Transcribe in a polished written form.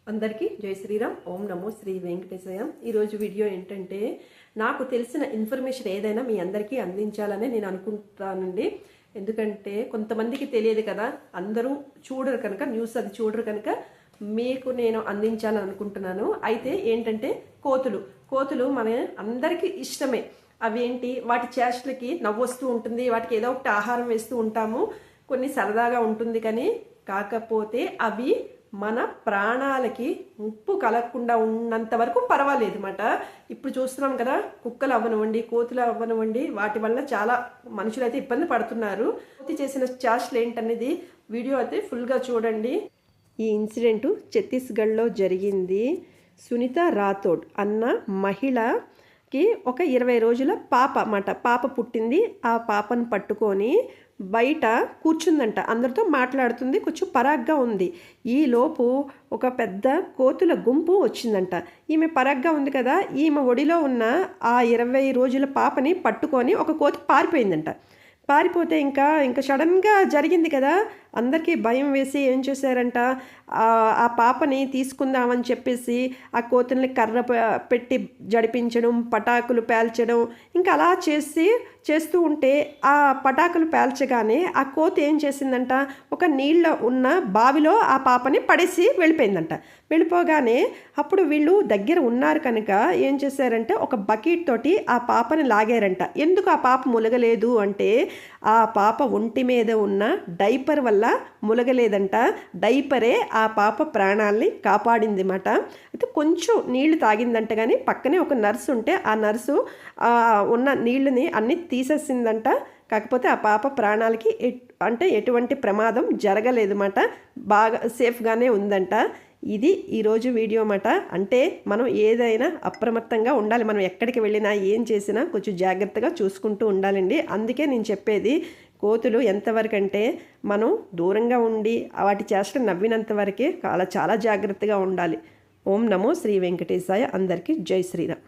అందరికీ జై శ్రీరామ్. ఓం నమో శ్రీ వెంకటేశయ్య. ఈరోజు వీడియో ఏంటంటే, నాకు తెలిసిన ఇన్ఫర్మేషన్ ఏదైనా మీ అందరికీ అందించాలని నేను అనుకుంటానండి. ఎందుకంటే కొంతమందికి తెలియదు కదా, అందరూ చూడరు కనుక, న్యూస్ అది చూడరు కనుక మీకు నేను అందించాలని అనుకుంటున్నాను. అయితే ఏంటంటే కోతులు మన అందరికీ ఇష్టమే. అవేంటి, వాటి చేష్టలకి నవ్వొస్తూ ఉంటుంది, వాటికి ఏదో ఒకటి ఆహారం వేస్తూ ఉంటాము, కొన్ని సరదాగా ఉంటుంది. కానీ కాకపోతే అవి మన ప్రాణాలకి ముప్పు కలగకుండా ఉన్నంత వరకు పర్వాలేదు అన్నమాట. ఇప్పుడు చూస్తున్నాం కదా, కుక్కలు అవ్వనివ్వండి, కోతులు అవ్వనివ్వండి, వాటి వల్ల చాలా మనుషులు అయితే ఇబ్బంది పడుతున్నారు. కోతి చేసిన చేష్టలు ఏంటనేది వీడియో అయితే ఫుల్గా చూడండి. ఈ ఇన్సిడెంట్ ఛత్తీస్గఢ్లో జరిగింది. సునీత రాథోడ్ అన్న మహిళకి ఒక 20 రోజుల పాప పుట్టింది. ఆ పాపను పట్టుకొని బయట కూర్చుందంట, అందరితో మాట్లాడుతుంది, కొంచెం పరాగ్గా ఉంది. ఈలోపు ఒక పెద్ద కోతుల గుంపు వచ్చిందంట. ఈమె పరాగ్గా ఉంది కదా, ఈమె ఒడిలో ఉన్న ఆ 20 రోజుల పాపని పట్టుకొని ఒక కోతి పారిపోయిందంట. పారిపోతే ఇంకా సడన్గా జరిగింది కదా, అందరికీ భయం వేసి ఏం చేశారంట, ఆ పాపని తీసుకుందామని చెప్పేసి ఆ కోతుల్ని కర్ర పెట్టి జడిపించడం, పటాకులు పేల్చడం, ఇంకా అలా చేస్తూ ఉంటే ఆ పటాకులు పేల్చగానే ఆ కోతి ఏం చేసిందంట, ఒక నీళ్ళ ఉన్న బావిలో ఆ పాపని పడేసి వెళ్ళిపోయిందంట. వెళ్ళిపోగానే అప్పుడు వీళ్ళు దగ్గర ఉన్నారు కనుక ఏం చేశారంటే, ఒక బకెట్ తోటి ఆ పాపని లాగారంట. ఎందుకు ఆ పాప ములగలేదు అంటే, ఆ పాప ఒంటి మీద ఉన్న డైపర్ వల్ల ములగలేదంట. డైపరే ఆ పాప ప్రాణాలని కాపాడింది అన్నమాట. అయితే కొంచెం నీళ్లు తాగిందంట, కానీ పక్కనే ఒక నర్సు ఉంటే ఆ నర్సు ఉన్న నీళ్ళని అన్ని తీసేసిందంట. కాకపోతే ఆ పాప ప్రాణాలకి ఎటువంటి ప్రమాదం జరగలేదన్నమాట, బాగా సేఫ్గానే ఉందంట. ఇది ఈరోజు వీడియో అన్నమాట. అంటే మనం ఏదైనా అప్రమత్తంగా ఉండాలి. మనం ఎక్కడికి వెళ్ళినా ఏం చేసినా కొంచెం జాగ్రత్తగా చూసుకుంటూ ఉండాలండి. అందుకే నేను చెప్పేది, కోతులు ఎంతవరకు అంటే మనం దూరంగా ఉండి వాటి చేష్టలు నవ్వినంత వరకే చాలా జాగ్రత్తగా ఉండాలి. ఓం నమో శ్రీ వెంకటేశాయ. అందరికీ జై శ్రీరామ్.